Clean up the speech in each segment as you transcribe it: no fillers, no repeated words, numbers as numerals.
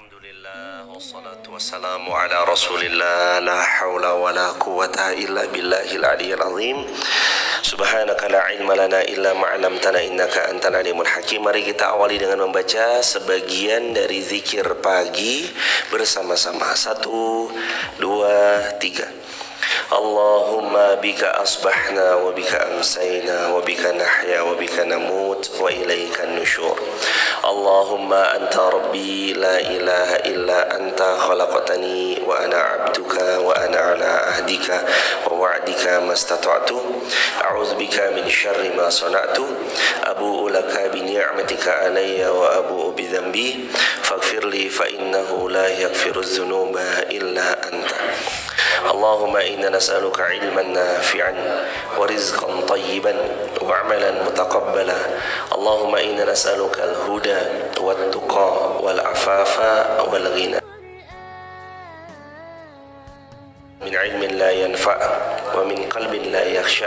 Alhamdulillah wassalatu wassalamu ala rasulillah la hawla wa la quwata illa billahil aliyyil azim. Subhanaka la ilma lana illa ma'alamtana innaka antal alimul hakim. Mari kita awali dengan membaca sebagian dari zikir pagi bersama-sama. 1, 2, 3. Allahumma bika asbahna wa bika amsayna wa bika nahya wa bika namut wa ilaika nusyur. Allahumma anta rabbi la ilaha illa anta khalaqtani wa ana abduka wa ana ala ahdika wa wa'dika mastata'tu a'udzu bika min syarri ma sana'tu abu'u laka bi ni'matika alayya wa abu'u bi dhanbi faghfirli fa innahu la yaghfiru dzunuba illa anta. Allahumma inna nas'aluka ilman nafi'an wa rizqan tayyiban wa amalan mutaqabbala. Allahumma inna nas'aluka al-huda wat-tuqa wal-afafa wal-ghina. Min ilmin la yanfa' wa min qalbin la yakhsha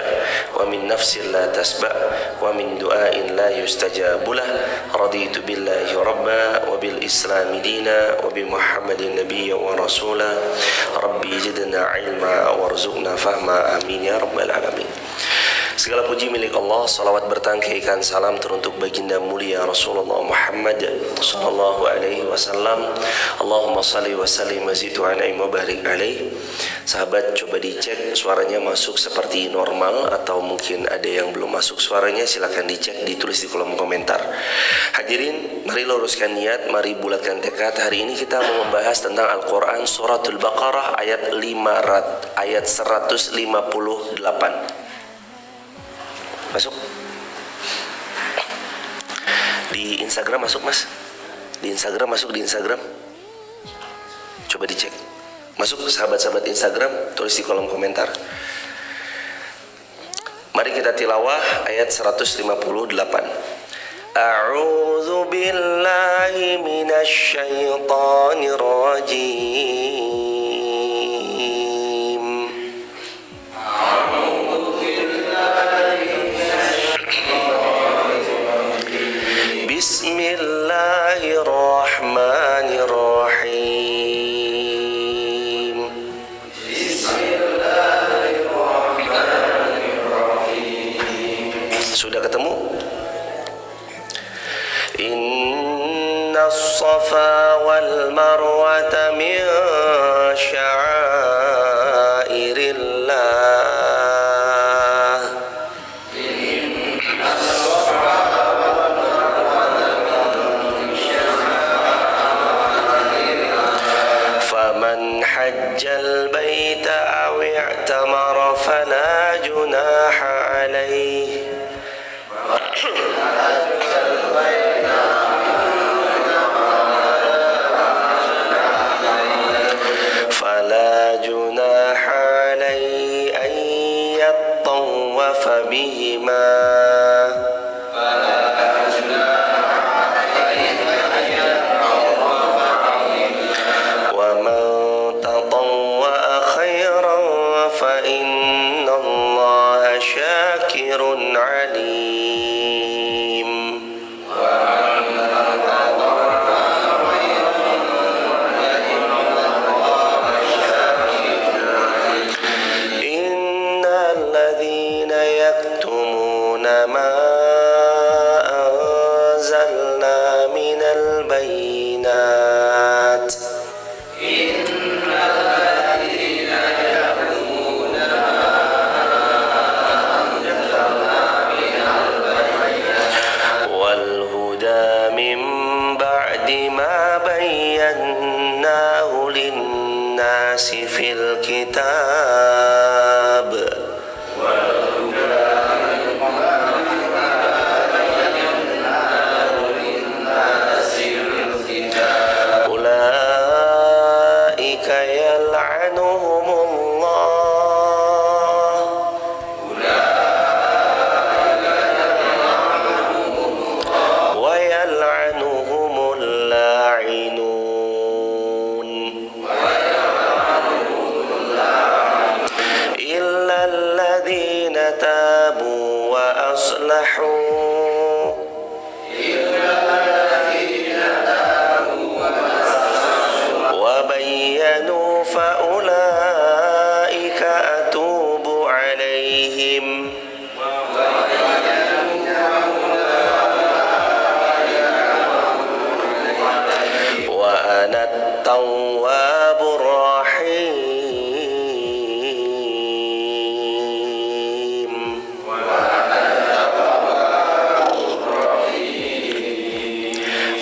wa min nafsin la tasba' wa min du'ain la yustajabu lah. Raditu billahi rabba wa bil islami dina wa bi muhammadin nabiyya wa rasula. Rabbi zidna ilma warzuqna fahma, amin ya rabbal alamin. Segala puji milik Allah, salawat bertangkaikan salam teruntuk baginda mulia Rasulullah Muhammad sallallahu alaihi wasallam. Allahumma salli wa sallim wa zid wa an'im wa barik alaih. Sahabat, coba dicek suaranya masuk seperti normal atau mungkin ada yang belum masuk suaranya, silakan dicek, ditulis di kolom komentar. Hadirin, mari luruskan niat, mari bulatkan tekad. Hari ini kita mau membahas tentang Al-Qur'an suratul Baqarah ayat 158. Masuk di Instagram, masuk mas, di Instagram, masuk di Instagram, coba dicek, masuk sahabat-sahabat Instagram, tulis di kolom komentar. Mari kita tilawah ayat 158. A'udzu billahi minasy syaithanir rajim. Bismillahirrahmanirrahim. Sudah ketemu? Innas safa wal marwata min sya'airillah. Hajjal baita aw i'tamara fala junaha alayhi fala junaha alayhi an yattawafa bihima alim. Innal ladzina yaktumuna ma anzalna minal bayyinat fil kitab ulaika yal'anuhumullah wa yal'anuhumul la'inun tabu wa aslahu تبينوا فأولئك أتوب عليهم وأنا التواب الرحيم.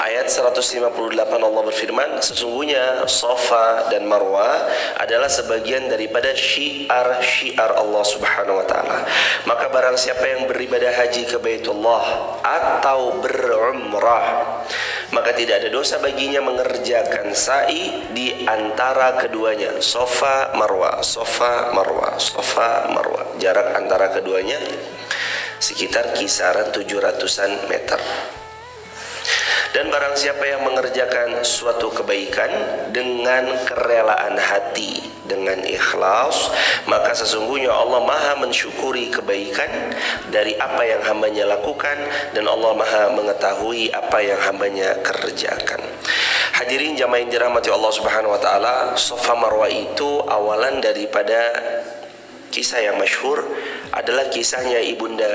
Ayat 158 Allah berfirman, sesungguhnya Safa dan Marwah adalah sebagian daripada syiar-syiar Allah Subhanahu wa taala. Maka barang siapa yang beribadah haji ke Baitullah atau berumrah, maka tidak ada dosa baginya mengerjakan sa'i di antara keduanya. Safa Marwah, Safa Marwah, Safa Marwah. Jarak antara keduanya sekitar kisaran 700-an meter. Dan barang siapa yang mengerjakan suatu kebaikan dengan kerelaan hati, dengan ikhlas, maka sesungguhnya Allah maha mensyukuri kebaikan dari apa yang hambanya lakukan, dan Allah maha mengetahui apa yang hambanya kerjakan. Hadirin jamaah yang dirahmati Allah Subhanahu wa taala, Safa Marwah itu awalan daripada kisah yang masyhur adalah kisahnya Ibunda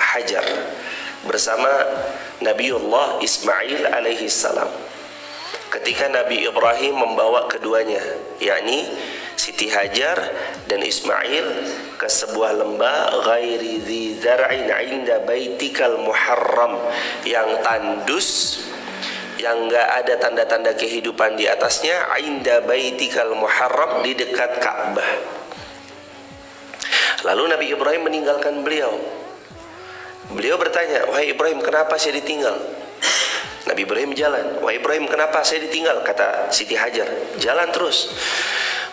Hajar bersama Nabiullah Ismail alaihi salam. Ketika Nabi Ibrahim membawa keduanya, yakni Siti Hajar dan Ismail, ke sebuah lembah ghairi dzi zar'in 'inda baitikal muharram, yang tandus, yang enggak ada tanda-tanda kehidupan di atasnya, 'inda baitikal muharram, di dekat Ka'bah. Lalu Nabi Ibrahim meninggalkan beliau. Beliau bertanya, wahai Ibrahim, kenapa saya ditinggal? Nabi Ibrahim jalan. Wahai Ibrahim, kenapa saya ditinggal? Kata Siti Hajar, jalan terus.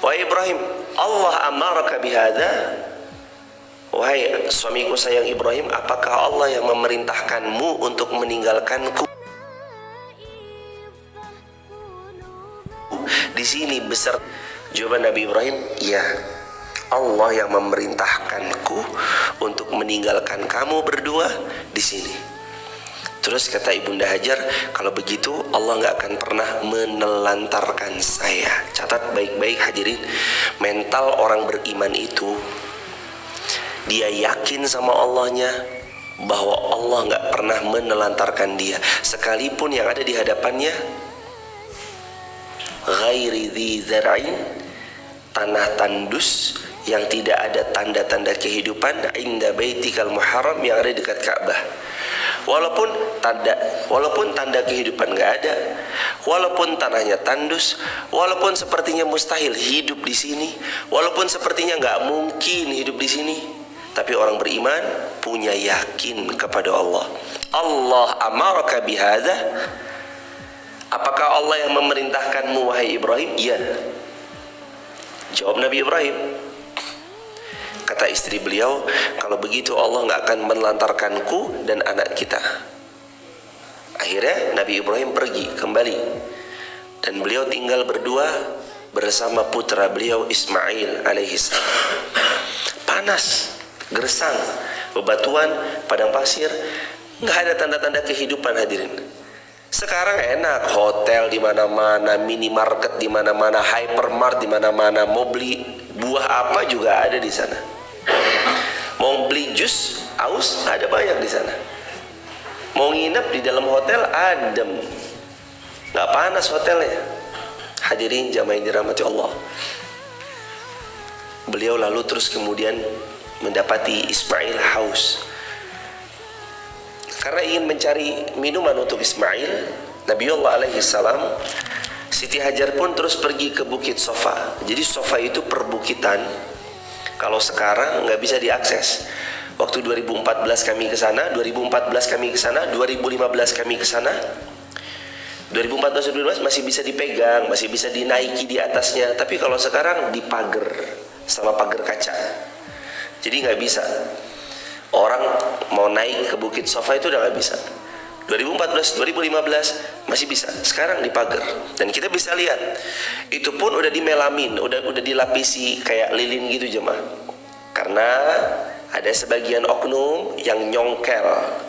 Wahai Ibrahim, Allah amaraka bihada? Wahai suamiku sayang Ibrahim, apakah Allah yang memerintahkanmu untuk meninggalkanku di sini besar? Jawaban Nabi Ibrahim, iya, Allah yang memerintahkanku untuk meninggalkan kamu berdua di sini. Terus kata Ibunda Hajar, kalau begitu Allah nggak akan pernah menelantarkan saya. Catat baik-baik hadirin, mental orang beriman itu, dia yakin sama Allahnya bahwa Allah nggak pernah menelantarkan dia, sekalipun yang ada di hadapannya ghairi dzi zar'in, tanah tandus yang tidak ada tanda-tanda kehidupan, 'inda baitikal muharram, yang ada dekat Ka'bah. Walaupun tanda kehidupan nggak ada, walaupun tanahnya tandus, walaupun sepertinya mustahil hidup di sini, walaupun sepertinya nggak mungkin hidup di sini, tapi orang beriman punya yakin kepada Allah. Allah amaraka bihadza? Apakah Allah yang memerintahkanmu wahai Ibrahim? Iya. Jawab Nabi Ibrahim. Kata istri beliau, kalau begitu Allah nggak akan menelantarkanku dan anak kita. Akhirnya Nabi Ibrahim pergi kembali, dan beliau tinggal berdua bersama putra beliau Ismail alaihissalam. Panas, gersang, bebatuan, padang pasir, nggak ada tanda-tanda kehidupan hadirin. Sekarang enak, hotel di mana-mana, minimarket di mana-mana, hypermart di mana-mana, mau beli buah apa juga ada di sana. Mau beli jus aus ada banyak di sana. Mau nginep di dalam hotel adem, nggak panas hotelnya. Hadirin jamaah yang dirahmati Allah, beliau lalu terus kemudian mendapati Ismail haus. Karena ingin mencari minuman untuk Ismail, Nabiullah alaihi salam, Siti Hajar pun terus pergi ke Bukit Safa. Jadi Safa itu perbukitan, kalau sekarang nggak bisa diakses. Waktu 2014 kami ke sana, 2015 kami ke sana, 2014-2015 masih bisa dipegang, masih bisa dinaiki di atasnya. Tapi kalau sekarang dipagar sama pagar kaca, jadi nggak bisa. Orang mau naik ke Bukit Safa itu udah nggak bisa. 2014, 2015 masih bisa, sekarang dipagar. Dan kita bisa lihat, itu pun udah dimelamin, udah dilapisi kayak lilin gitu jemaah. Karena Ada sebagian oknum yang nyongkel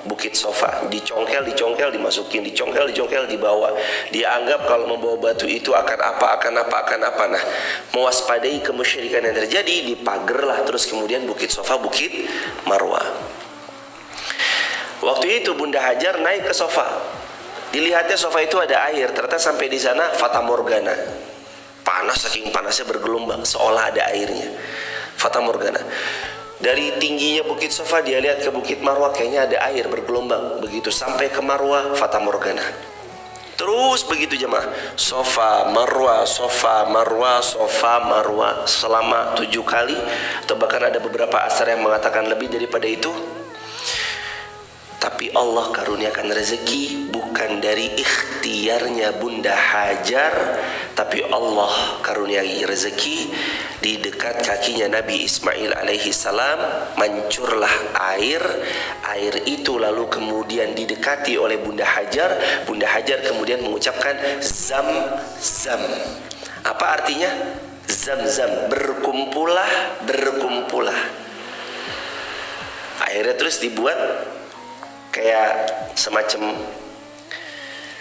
Bukit Sofa, dicongkel, dimasukin, dicongkel, dibawa. Dia anggap kalau membawa batu itu akan apa. Nah, mewaspadai kemusyrikan yang terjadi, dipagerlah terus kemudian Bukit Sofa, Bukit Marwah. Waktu itu Bunda Hajar naik ke Sofa. Dilihatnya Sofa itu ada air, ternyata sampai di sana fata morgana. Panas, saking panasnya bergelombang, seolah ada airnya. Fata morgana. Dari tingginya Bukit Sofa dia lihat ke Bukit Marwah, kayaknya ada air bergelombang. Begitu sampai ke Marwah, fata morgana. Terus begitu jemaah, Sofa, Marwah, Sofa, Marwah, Sofa, Marwah selama 7 kali, atau bahkan ada beberapa asar yang mengatakan lebih daripada itu. Tapi Allah karuniakan rezeki bukan dari ikhtiarnya Bunda Hajar, tapi Allah karuniai rezeki di dekat kakinya Nabi Ismail alaihi salam mancurlah air. Air itu lalu kemudian didekati oleh Bunda Hajar. Bunda Hajar kemudian mengucapkan zam zam. Apa artinya? Zam zam, berkumpullah. Akhirnya terus dibuat kayak semacam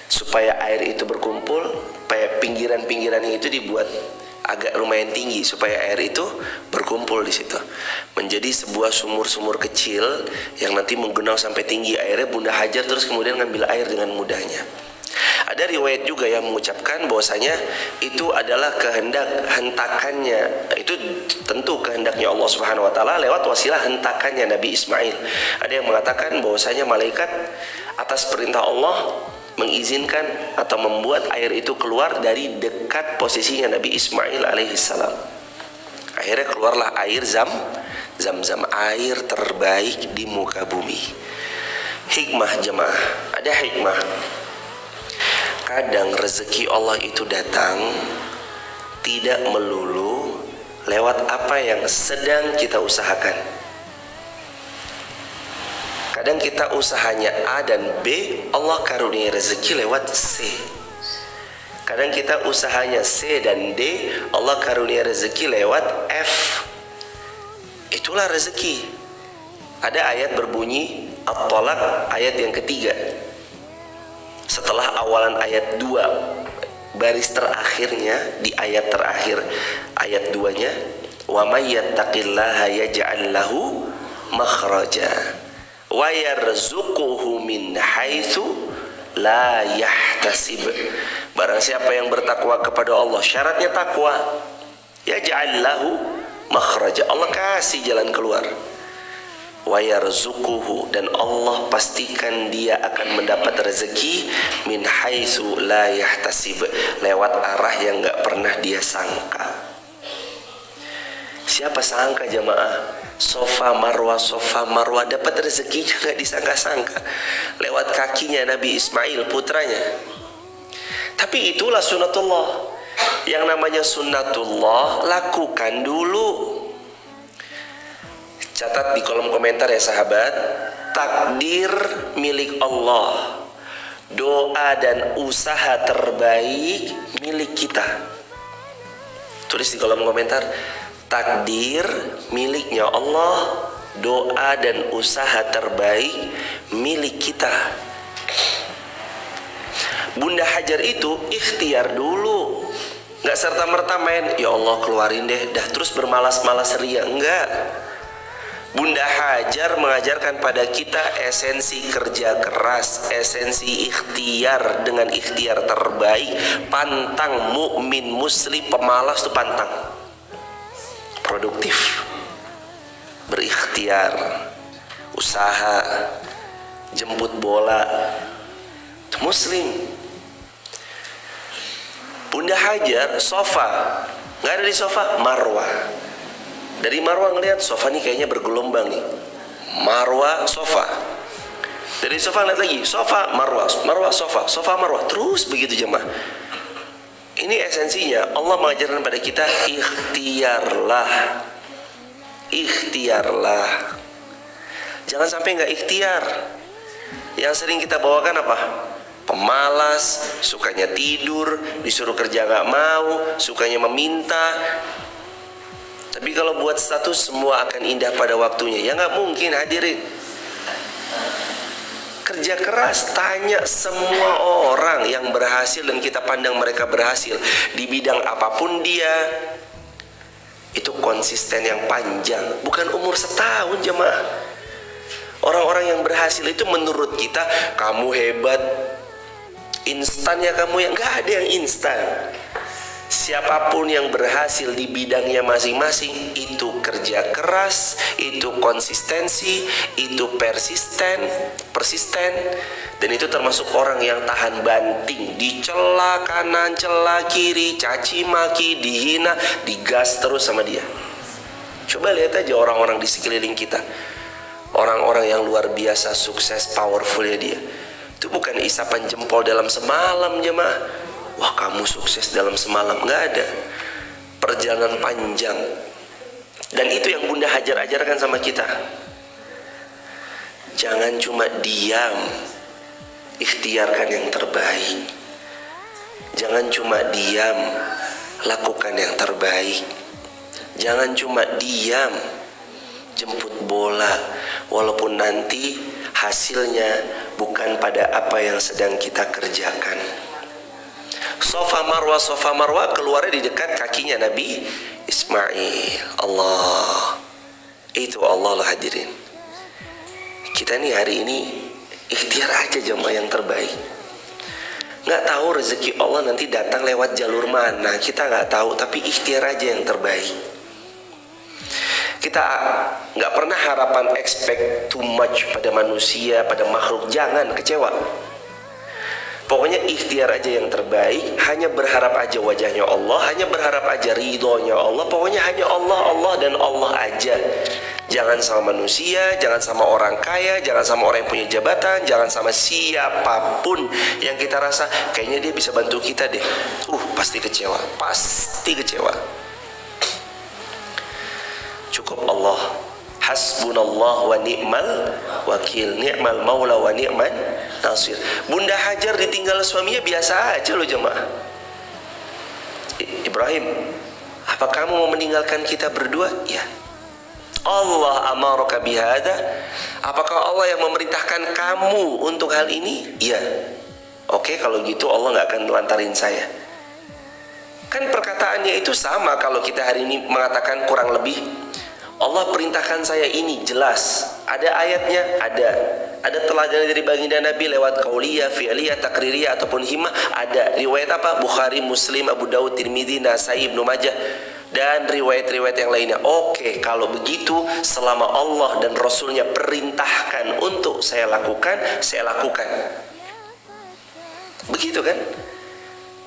supaya air itu berkumpul, supaya pinggiran-pinggirannya itu dibuat agak lumayan tinggi supaya air itu berkumpul di situ. Menjadi sebuah sumur-sumur kecil yang nanti menggenang sampai tinggi airnya. Bunda Hajar terus kemudian ngambil air dengan mudahnya. Ada riwayat juga yang mengucapkan bahwasanya itu adalah hentakannya, itu tentu kehendaknya Allah Subhanahu wa taala lewat wasilah hentakannya Nabi Ismail. Ada yang mengatakan bahwasanya malaikat atas perintah Allah mengizinkan atau membuat air itu keluar dari dekat posisinya Nabi Ismail alaihissalam. Akhirnya keluarlah air zam, air terbaik di muka bumi. Hikmah jemaah, ada hikmah. Kadang rezeki Allah itu datang tidak melulu lewat apa yang sedang kita usahakan. Kadang kita usahanya A dan B, Allah karunia rezeki lewat C. Kadang kita usahanya C dan D, Allah karunia rezeki lewat F. Itulah rezeki. Ada ayat berbunyi At-Talaq, ayat yang ketiga. Setelah awalan ayat 2, baris terakhirnya di ayat terakhir ayat 2-nya, wa may yattaqillaha yaj'al lahu makhraja wa yarzuquhu min haitsu la yahtasib. Barang siapa yang bertakwa kepada Allah, syaratnya takwa, yaj'al lahu makhraja, Allah kasih jalan keluar. Wa yarzuquhu, dan Allah pastikan dia akan mendapat rezeki min haitsu la yahtasib, lewat arah yang enggak pernah dia sangka. Siapa sangka jemaah, Sofa Marwah dapat rezekinya enggak disangka-sangka lewat kakinya Nabi Ismail putranya. Tapi itulah sunnatullah. Yang namanya sunnatullah lakukan dulu. Catat di kolom komentar ya sahabat, takdir milik Allah, doa dan usaha terbaik milik kita. Tulis di kolom komentar, takdir miliknya Allah, doa dan usaha terbaik milik kita. Bunda Hajar itu ikhtiar dulu, nggak serta-merta main, ya Allah keluarin deh, dah terus bermalas-malas ria, enggak. Bunda Hajar mengajarkan pada kita esensi kerja keras, esensi ikhtiar dengan ikhtiar terbaik. Pantang mukmin muslim pemalas itu pantang. Produktif, berikhtiar, usaha, jemput bola, muslim. Bunda Hajar Sofa, nggak ada di Sofa, Marwah. Dari Marwah ngelihat Sofa nih kayaknya bergelombang nih. Marwah, Sofa. Dari Sofa lihat lagi, Sofa, Marwah, Marwah, Sofa, Sofa, Marwah. Terus begitu jemaah. Ini esensinya Allah mengajarkan pada kita ikhtiarlah. Ikhtiarlah. Jangan sampai nggak ikhtiar. Yang sering kita bawakan apa? Pemalas, sukanya tidur, disuruh kerja nggak mau, sukanya meminta. Tapi kalau buat status semua akan indah pada waktunya, ya nggak mungkin hadirin. Kerja keras, tanya semua orang yang berhasil dan kita pandang mereka berhasil di bidang apapun dia, itu konsisten yang panjang, bukan umur setahun jemaah. Orang-orang yang berhasil itu menurut kita, kamu hebat, instan ya kamu, yang nggak ada yang instan. Siapapun yang berhasil di bidangnya masing-masing, itu kerja keras, itu konsistensi, itu persisten, dan itu termasuk orang yang tahan banting, dicela kanan, cela kiri, caci maki, dihina, digas terus sama dia. Coba lihat aja orang-orang di sekeliling kita, orang-orang yang luar biasa sukses, powerful ya dia. Itu bukan isapan jempol dalam semalam jemaah. Wah kamu sukses dalam semalam, nggak ada. Perjalanan panjang. Dan itu yang Bunda Hajar ajarkan sama kita. Jangan cuma diam, ikhtiarkan yang terbaik. Jangan cuma diam, lakukan yang terbaik. Jangan cuma diam, jemput bola, walaupun nanti hasilnya bukan pada apa yang sedang kita kerjakan. Sofa Marwah keluarnya di dekat kakinya Nabi Ismail. Allah, itu Allah lah hadirin. Kita nih hari ini ikhtiar aja jemaah yang terbaik. Nggak tahu rezeki Allah nanti datang lewat jalur mana, kita nggak tahu, tapi ikhtiar aja yang terbaik. Kita nggak pernah harapan expect too much pada manusia, pada makhluk, jangan kecewa. Pokoknya ikhtiar aja yang terbaik, hanya berharap aja wajahnya Allah, hanya berharap aja ridhonya Allah. Pokoknya hanya Allah, Allah dan Allah aja. Jangan sama manusia, jangan sama orang kaya, jangan sama orang yang punya jabatan, jangan sama siapapun yang kita rasa kayaknya dia bisa bantu kita deh. Pasti kecewa, pasti kecewa. Cukup Allah. Hasbunallah wa ni'mal wakil, ni'mal maula wa ni'man nasir. Bunda Hajar ditinggal suaminya biasa aja loh jemaah. Ibrahim, apa kamu mau meninggalkan kita berdua? Ya. Allah amaraka bihada. Apakah Allah yang memerintahkan kamu untuk hal ini? Ya. Oke, kalau gitu Allah nggak akan melantarin saya. Kan perkataannya itu sama kalau kita hari ini mengatakan kurang lebih, Allah perintahkan saya ini, jelas. Ada ayatnya, ada teladan dari baginda Nabi lewat qauliyah, fi'liyah, takririyah ataupun himmah. Ada riwayat apa? Bukhari, Muslim, Abu Daud, Tirmidzi, Nasai, Ibnu Majah dan riwayat-riwayat yang lainnya. Oke, kalau begitu selama Allah dan Rasulnya perintahkan untuk saya lakukan, saya lakukan. Begitu kan?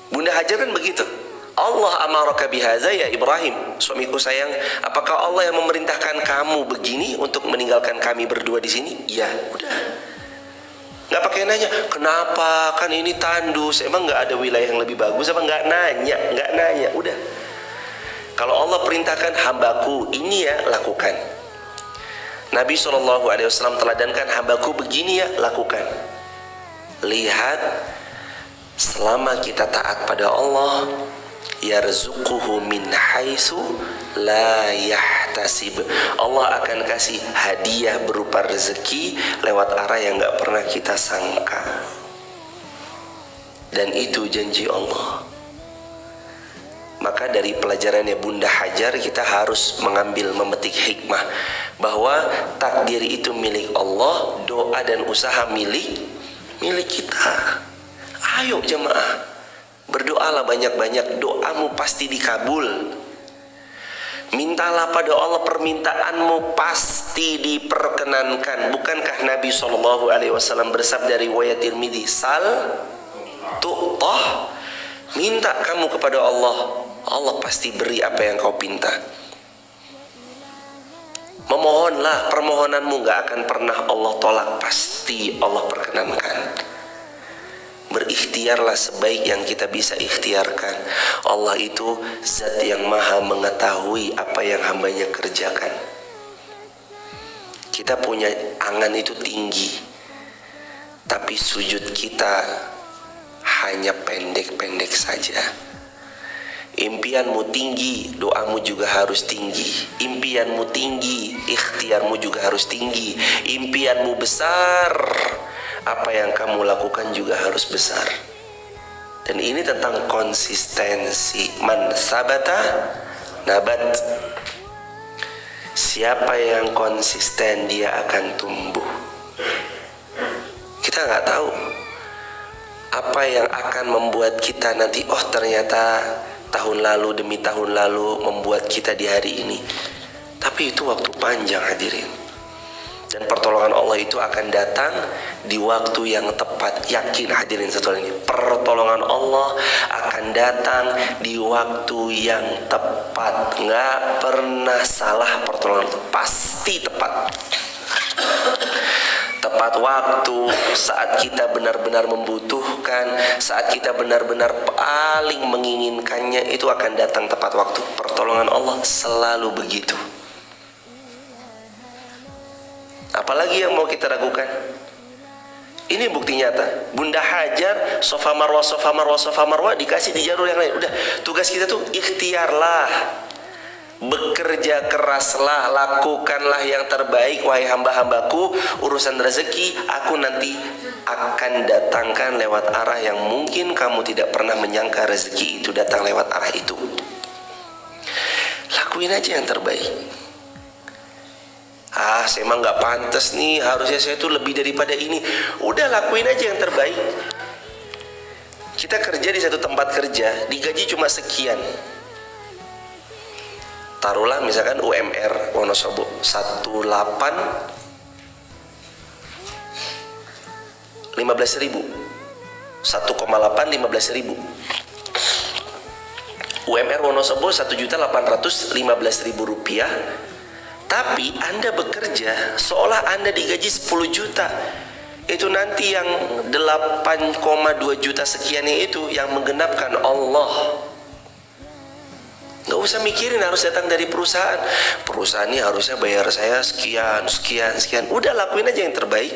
Bunda Hajar kan begitu. Allah amaraka bihaza ya Ibrahim, suamiku sayang, apakah Allah yang memerintahkan kamu begini untuk meninggalkan kami berdua di sini? Ya, udah. Nggak pakai nanya, kenapa? Kan ini tandus, emang nggak ada wilayah yang lebih bagus? Apa nggak nanya, udah. Kalau Allah perintahkan hambaku ini ya lakukan. Nabi SAW teladankan hambaku begini ya lakukan. Lihat, selama kita taat pada Allah, yarzuquhu min haitsu la yahtasib. Allah akan kasih hadiah berupa rezeki lewat arah yang gak pernah kita sangka. Dan itu janji Allah. Maka dari pelajarannya Bunda Hajar kita harus mengambil, memetik hikmah bahwa takdir itu milik Allah, doa dan usaha milik kita. Ayo jemaah, berdoalah banyak-banyak, doamu pasti dikabul. Mintalah pada Allah, permintaanmu pasti diperkenankan. Bukankah Nabi SAW bersabda riwayat Tirmidzi, sal tu'tah, minta kamu kepada Allah, Allah pasti beri apa yang kau pinta. Memohonlah, permohonanmu gak akan pernah Allah tolak, pasti Allah perkenankan. Berikhtiarlah sebaik yang kita bisa ikhtiarkan. Allah itu zat yang maha mengetahui apa yang hambanya kerjakan. Kita punya angan itu tinggi, tapi sujud kita hanya pendek-pendek saja. Impianmu tinggi, doamu juga harus tinggi. Impianmu tinggi, ikhtiarmu juga harus tinggi. Impianmu besar, apa yang kamu lakukan juga harus besar. Dan ini tentang konsistensi. Man sabata nabat. Siapa yang konsisten, dia akan tumbuh. Kita nggak tahu apa yang akan membuat kita nanti, oh ternyata tahun lalu demi tahun lalu membuat kita di hari ini. Tapi itu waktu panjang hadirin. Dan pertolongan Allah itu akan datang di waktu yang tepat. Yakin hadirin satu ini, pertolongan Allah akan datang di waktu yang tepat. Nggak pernah salah pertolongan itu, pasti tepat. Tepat waktu, saat kita benar-benar membutuhkan, saat kita benar-benar paling menginginkannya, itu akan datang tepat waktu. Pertolongan Allah selalu begitu. Apalagi yang mau kita ragukan? Ini bukti nyata. Bunda Hajar, Safa Marwah dikasih di jalur yang lain. Udah, tugas kita tuh ikhtiarlah, bekerja keraslah, lakukanlah yang terbaik wahai hamba-hambaku. Urusan rezeki aku nanti akan datangkan lewat arah yang mungkin kamu tidak pernah menyangka rezeki itu datang lewat arah itu. Lakuin aja yang terbaik. Saya emang nggak pantas nih, harusnya saya tuh lebih daripada ini. Udah, lakuin aja yang terbaik. Kita kerja di satu tempat kerja, digaji cuma sekian. Taruhlah misalkan UMR Wonosobo 15.000. 15.000. UMR Wonosobo 1.815.000 rupiah. Tapi Anda bekerja seolah Anda digaji 10 juta. Itu nanti yang 8,2 juta sekiannya itu yang menggenapkan Allah. Gak usah mikirin harus datang dari perusahaan. Perusahaan ini harusnya bayar saya sekian. Udah, lakuin aja yang terbaik.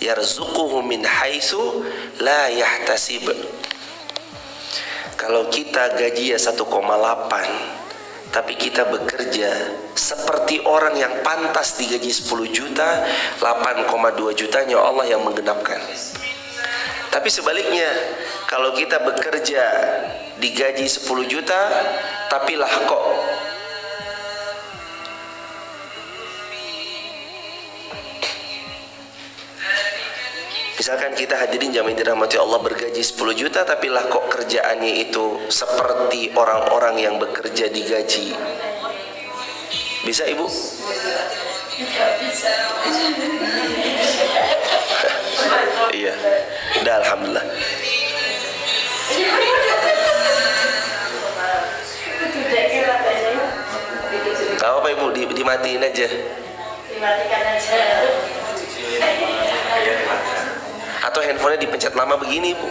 Yarzuquhu min haitsu la yahtasib. Kalau kita gaji ya 1,8, tapi kita bekerja seperti orang yang pantas digaji 10 juta, 8,2 jutanya Allah yang menggenapkan. Tapi sebaliknya, kalau kita bekerja digaji 10 juta, tapi lah kok misalkan kita hadirin jamaah dirahmati Allah bergaji 10 juta, tapi lah kok kerjaannya itu seperti orang-orang yang bekerja digaji. Bisa ibu? Iya. Udah, alhamdulillah. Gak apa ibu, dimatiin aja. Dimatikan aja. Atau handphonenya dipencet lama begini bu,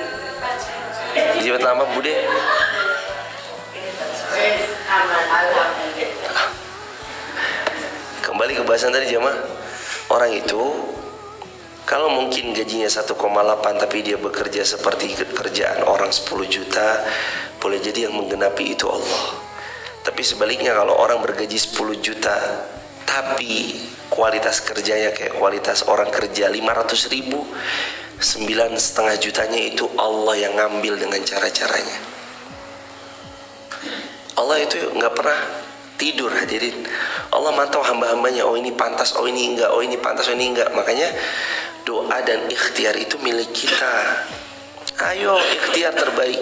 dipencet lama bude. Kembali ke bahasan tadi jemaah. Orang itu kalau mungkin gajinya 1,8 tapi dia bekerja seperti kerjaan orang 10 juta, boleh jadi yang menggenapi itu Allah. Tapi sebaliknya, kalau orang bergaji 10 juta tapi kualitas kerjanya kayak kualitas orang kerja 500.000, 9,5 jutanya itu Allah yang ngambil dengan cara-caranya. Allah itu nggak pernah tidur hadirin. Allah mantau hamba-hambanya, oh ini pantas, oh ini enggak, oh ini pantas, oh ini enggak. Makanya doa dan ikhtiar itu milik kita. Ayo ikhtiar terbaik.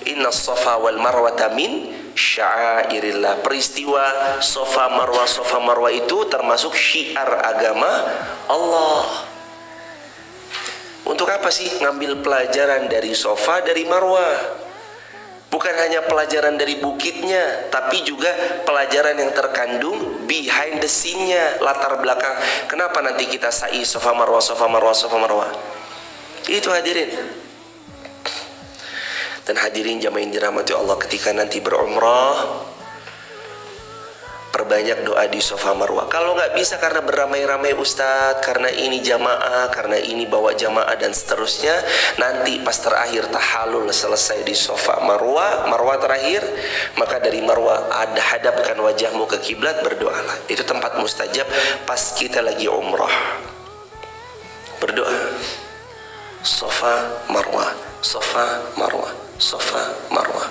Inna Safa wal Marwata min sya'airillah. Peristiwa Safa Marwah itu termasuk syiar agama Allah. Untuk apa sih ngambil pelajaran dari Safa, dari Marwah? Bukan hanya pelajaran dari bukitnya, tapi juga pelajaran yang terkandung behind the scene-nya, latar belakang. Kenapa nanti kita sa'i Safa Marwah? Itu hadirin. Dan hadirin jamaah yang dirahmati Allah, ketika nanti berumrah, perbanyak doa di Safa Marwah. Kalau nggak bisa karena beramai-ramai Ustadz, karena ini jamaah, karena ini bawa jamaah dan seterusnya, nanti pas terakhir tahallul selesai di Safa Marwah, Marwah terakhir, maka dari Marwah hadapkan wajahmu ke kiblat, berdoalah. Itu tempat mustajab pas kita lagi umrah. Berdoa Safa Marwah, Safa Marwah, Safa Marwah.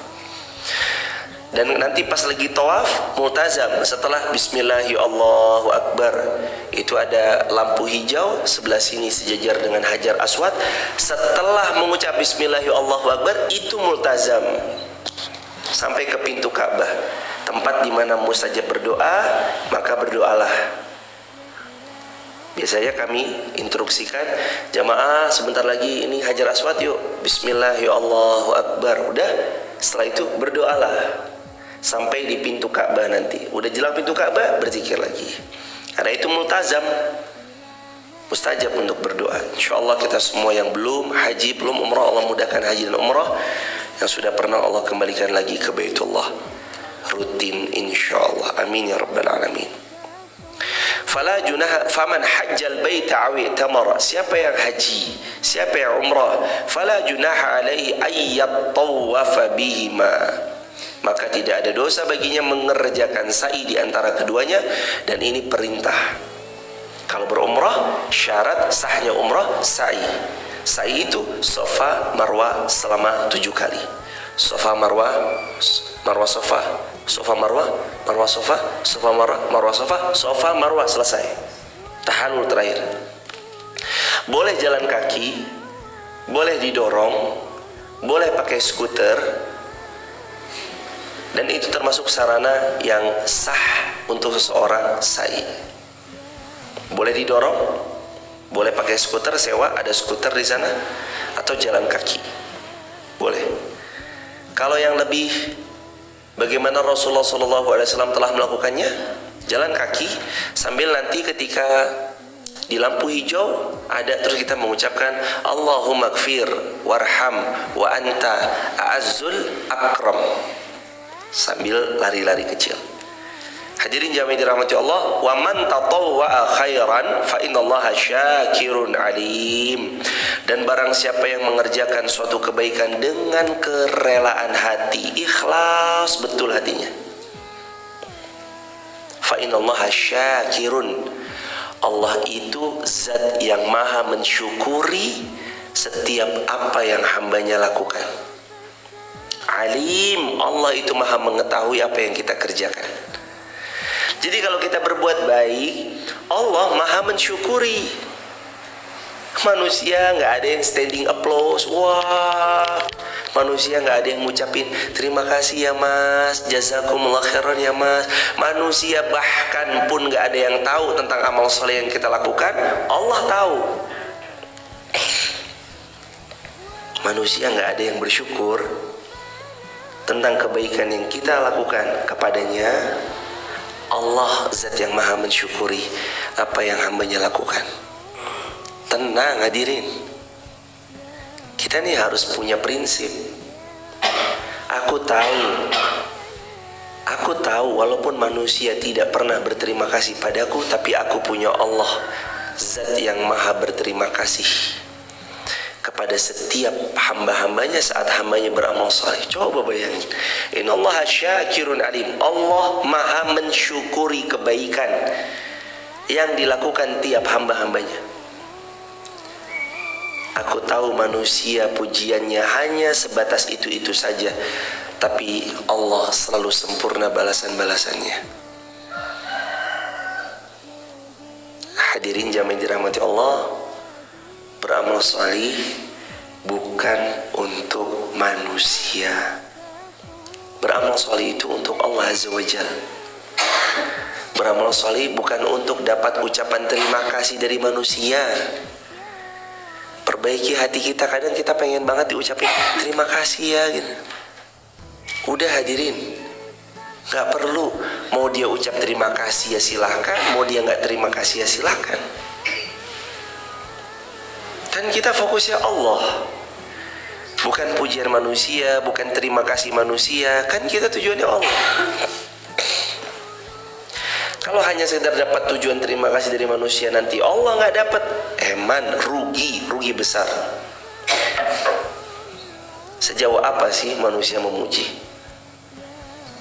Dan nanti pas lagi tawaf multazam, setelah Bismillahi Allahu Akbar, itu ada lampu hijau sebelah sini sejajar dengan Hajar Aswad. Setelah mengucap Bismillahi Allahu Akbar, itu multazam sampai ke pintu Ka'bah, tempat di mana mustajab berdoa. Maka berdoalah. Biasanya kami instruksikan jamaah, sebentar lagi ini Hajar Aswad, yuk Bismillahi Allahu Akbar. Udah, setelah itu berdoalah sampai di pintu Ka'bah. Nanti udah jelang pintu Ka'bah, berzikir lagi. Karena itu multazam, mustajab untuk berdoa. InsyaAllah kita semua yang belum haji, belum umrah, Allah mudahkan haji dan umrah. Yang sudah pernah, Allah kembalikan lagi ke Baitullah rutin insyaallah. Amin ya rabbal alamin. Fala junaha faman hajjal baita aw i'tamara, siapa yang haji, siapa yang umrah, fala junaha alaihi ayyat tawafa bihima, maka tidak ada dosa baginya mengerjakan sa'i di antara keduanya. Dan ini perintah. Kalau berumrah, syarat sahnya umrah sa'i. Sa'i itu Safa Marwah selama 7 kali. Safa Marwah, Marwah Safa, Safa Marwah, Marwah Safa, Safa Marwah, Marwah Safa, Safa Marwah, selesai. Tahallul terakhir. Boleh jalan kaki, boleh didorong, boleh pakai skuter. Dan itu termasuk sarana yang sah untuk seseorang sa'i. Boleh didorong, boleh pakai skuter, sewa, ada skuter di sana, atau jalan kaki. Boleh. Kalau yang lebih, bagaimana Rasulullah SAW telah melakukannya, jalan kaki sambil nanti ketika di lampu hijau ada, terus kita mengucapkan Allahumma gfir warham wa anta a'azzul akram, sambil lari-lari kecil. Hadirin jamaah dirahmati Allah, wa man tatawwa'a khairan fa innallaha syakirun alim. Dan barang siapa yang mengerjakan suatu kebaikan dengan kerelaan hati, ikhlas betul hatinya, fa innallaha syakirun, Allah itu zat yang maha mensyukuri setiap apa yang hambanya lakukan. Alim, Allah itu maha mengetahui apa yang kita kerjakan. Jadi kalau kita berbuat baik, Allah maha mensyukuri. Manusia nggak ada yang standing applause, wah. Manusia nggak ada yang ngucapin terima kasih ya mas, jazakumullah khairan ya mas. Manusia bahkan pun nggak ada yang tahu tentang amal soleh yang kita lakukan, Allah tahu. Manusia nggak ada yang bersyukur tentang kebaikan yang kita lakukan kepadanya. Allah zat yang maha mensyukuri apa yang hambanya lakukan. Tenang hadirin, kita nih harus punya prinsip. Aku tahu walaupun manusia tidak pernah berterima kasih padaku, tapi aku punya Allah, zat yang maha berterima kasih kepada setiap hamba-hambanya saat hambanya beramal saleh. Coba bayangin, innallaha syakirun alim, Allah maha mensyukuri kebaikan yang dilakukan tiap hamba-hambanya. Aku tahu manusia pujiannya hanya sebatas itu-itu saja, tapi Allah selalu sempurna balasan-balasannya. Hadirin jamaah dirahmati Allah, beramal salih bukan untuk manusia. Beramal salih itu untuk Allah Azza wa Jalla. Beramal salih bukan untuk dapat ucapan terima kasih dari manusia. Perbaiki hati kita, kadang kita pengen banget diucapin terima kasih ya gitu. Udah hadirin, gak perlu. Mau dia ucap terima kasih ya silahkan, mau dia gak terima kasih ya silahkan. Kan kita fokusnya Allah, bukan pujian manusia, bukan terima kasih manusia. Kan kita tujuannya Allah. Kalau hanya sekedar dapat tujuan terima kasih dari manusia, nanti Allah nggak dapat, rugi besar. Sejauh apa sih manusia memuji?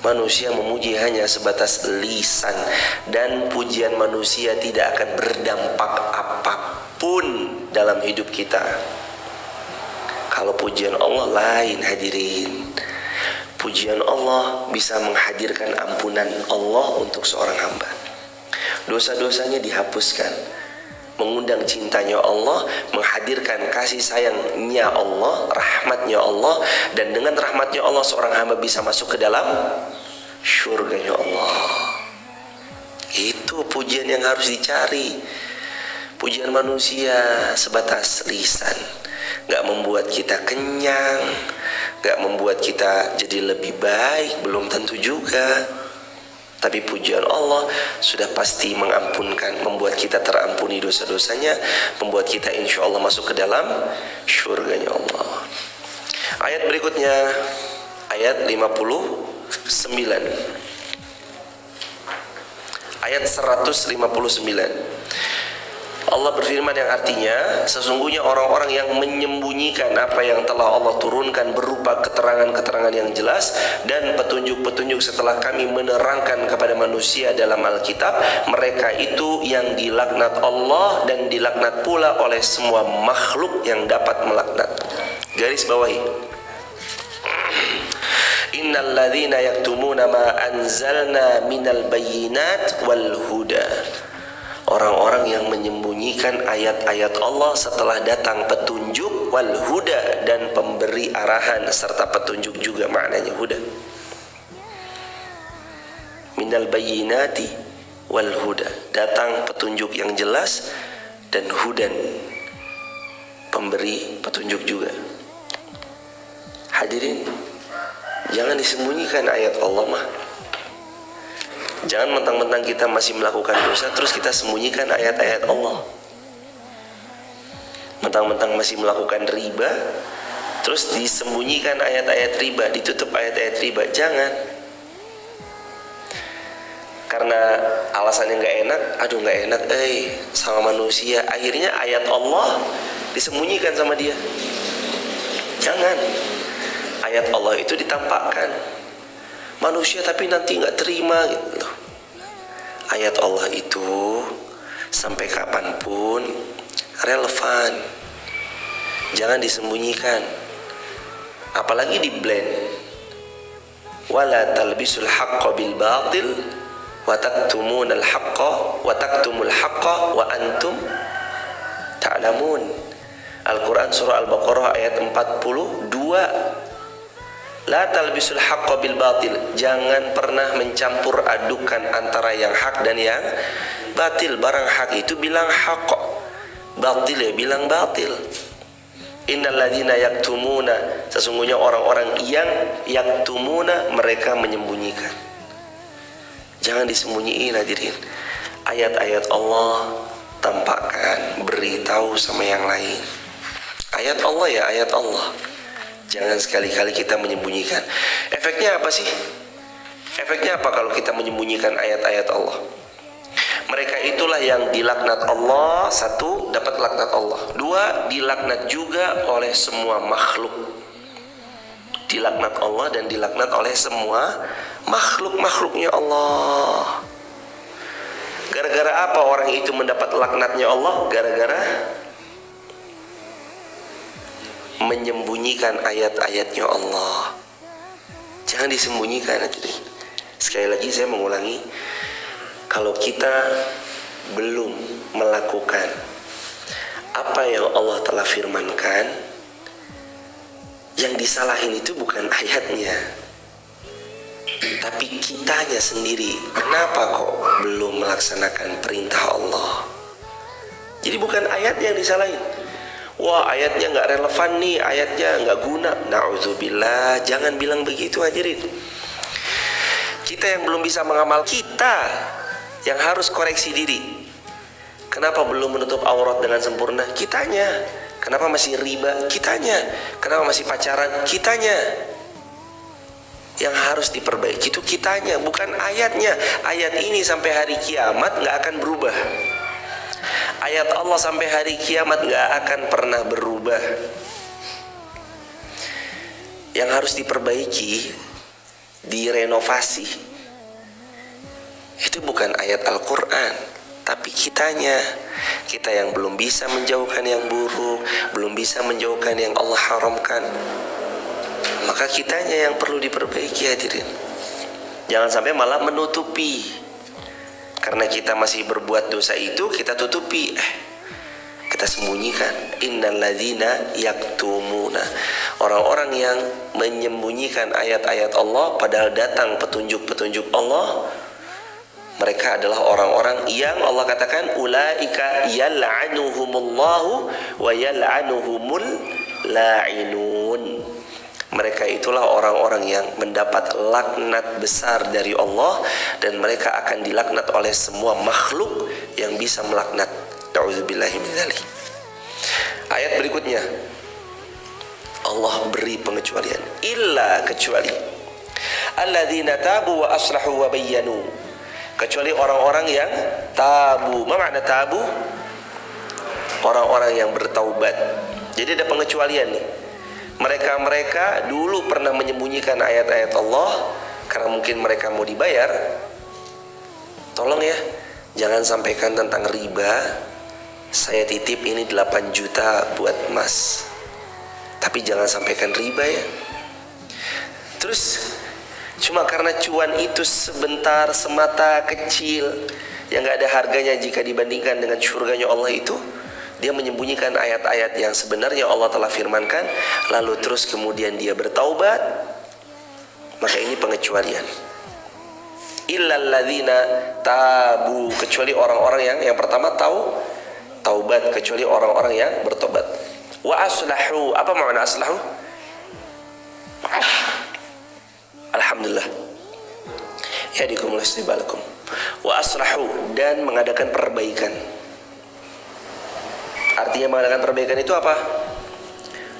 Manusia memuji hanya sebatas lisan, dan pujian manusia tidak akan berdampak apapun dalam hidup kita. Kalau pujian Allah lain, hadirin. Pujian Allah bisa menghadirkan ampunan Allah untuk seorang hamba. Dosa-dosanya dihapuskan, mengundang cintanya Allah, menghadirkan kasih sayangnya Allah, rahmatnya Allah, dan dengan rahmatnya Allah seorang hamba bisa masuk ke dalam syurganya Allah. Itu pujian yang harus dicari. Pujian manusia sebatas lisan, gak membuat kita kenyang, gak membuat kita jadi lebih baik, belum tentu juga. Tapi pujian Allah sudah pasti mengampunkan, membuat kita terampuni dosa-dosanya, membuat kita insya Allah masuk ke dalam syurganya Allah. Ayat berikutnya, ayat 59. Ayat 159. Allah berfirman yang artinya, sesungguhnya orang-orang yang menyembunyikan apa yang telah Allah turunkan berupa keterangan-keterangan yang jelas dan petunjuk-petunjuk setelah kami menerangkan kepada manusia dalam Alkitab, mereka itu yang dilaknat Allah dan dilaknat pula oleh semua makhluk yang dapat melaknat. Garis bawahi. Innal ladzina yaktumuna ma anzalna minal bayyinat wal huda. Orang-orang yang menyembunyikan ayat-ayat Allah setelah datang petunjuk, wal huda, dan pemberi arahan serta petunjuk juga maknanya huda. Minal bayyinati wal huda, datang petunjuk yang jelas, dan hudan, pemberi petunjuk juga. Hadirin, jangan disembunyikan ayat Allah mah. Jangan mentang-mentang kita masih melakukan dosa terus kita sembunyikan ayat-ayat Allah. Mentang-mentang masih melakukan riba terus disembunyikan ayat-ayat riba, ditutup ayat-ayat riba. Jangan. Karena alasannya nggak enak, nggak enak sama manusia, akhirnya ayat Allah disembunyikan sama dia. Jangan. Ayat Allah itu ditampakkan manusia, tapi nanti nggak terima gitu loh. Ayat Allah itu sampai kapanpun relevan, jangan disembunyikan, apalagi di blend. Wala talbisul haqqa bil batil wa taktumunal haqqa wa taktumul haqqa wa antum ta'lamun. Al-Quran surah Al-Baqarah ayat 42. La talbisul haqqa bil batil, jangan pernah mencampur adukan antara yang hak dan yang batil. Barang hak itu bilang haq, batil ya bilang batil. Innal ladzina yaktumuna, sesungguhnya orang-orang yang yaktumuna, mereka menyembunyikan. Jangan disembunyiin hadirin. Ayat-ayat Allah tampakkan, beritahu sama yang lain. Ayat Allah ya ayat Allah. Jangan sekali-kali kita menyembunyikan. Efeknya apa sih? Efeknya apa kalau kita menyembunyikan ayat-ayat Allah? Mereka itulah yang dilaknat Allah. Satu, dapat laknat Allah. Dua, dilaknat juga oleh semua makhluk. Dilaknat Allah dan dilaknat oleh semua makhluk-makhluknya Allah. Gara-gara apa orang itu mendapat laknatnya Allah? Gara-gara menyembunyikan ayat-ayatnya Allah. Jangan disembunyikan. Sekali lagi saya mengulangi, kalau kita belum melakukan apa yang Allah telah firmankan, yang disalahin itu bukan ayatnya, tapi kitanya sendiri. Kenapa kok belum melaksanakan perintah Allah? Jadi bukan ayat yang disalahin. Wah, ayatnya nggak relevan nih, ayatnya nggak guna. Na'udzubillah, jangan bilang begitu hadirin. Kita yang belum bisa mengamal, kita yang harus koreksi diri. Kenapa belum menutup aurat dengan sempurna? Kitanya. Kenapa masih riba? Kitanya. Kenapa masih pacaran? Kitanya. Yang harus diperbaiki itu kitanya, bukan ayatnya. Ayat ini sampai hari kiamat gak akan berubah. Ayat Allah sampai hari kiamat gak akan pernah berubah. Yang harus diperbaiki, direnovasi, itu bukan ayat Al-Quran, tapi kitanya. Kita yang belum bisa menjauhkan yang buruk, belum bisa menjauhkan yang Allah haramkan, maka kitanya yang perlu diperbaiki, hadirin. Jangan sampai malah menutupi. Karena kita masih berbuat dosa itu, kita tutupi, kita sembunyikan. Innalladzina yaktumuna, orang-orang yang menyembunyikan ayat-ayat Allah padahal datang petunjuk-petunjuk Allah, mereka adalah orang-orang yang Allah katakan ulaika yal'anuhumullahu wa yal'anuhumul la'inun. Mereka itulah orang-orang yang mendapat laknat besar dari Allah, dan mereka akan dilaknat oleh semua makhluk yang bisa melaknat. Ta'udzubillahi min dzalik. Ayat berikutnya Allah beri pengecualian, illa, kecuali alladzina tabu wa aslahu wa bayyanu, kecuali orang-orang yang tabu. Apa makna tabu? Orang-orang yang bertaubat. Jadi ada pengecualian nih. Mereka dulu pernah menyembunyikan ayat-ayat Allah karena mungkin mereka mau dibayar. Tolong ya, jangan sampaikan tentang riba. Saya titip ini 8 juta buat Mas, tapi jangan sampaikan riba ya. Terus cuma karena cuan itu sebentar, semata, kecil, yang gak ada harganya jika dibandingkan dengan surganya Allah itu, dia menyembunyikan ayat-ayat yang sebenarnya Allah telah firmankan, lalu terus kemudian dia bertaubat, maka ini pengecualian. Illalladzina tabu, kecuali orang-orang yang pertama taubat, kecuali orang-orang yang bertobat. Wa aslahu, apa makna aslahu? Alhamdulillah. Yahdikumullahu istibalakum. Wa aslahu, dan mengadakan perbaikan. Artinya mengadakan perbaikan itu apa?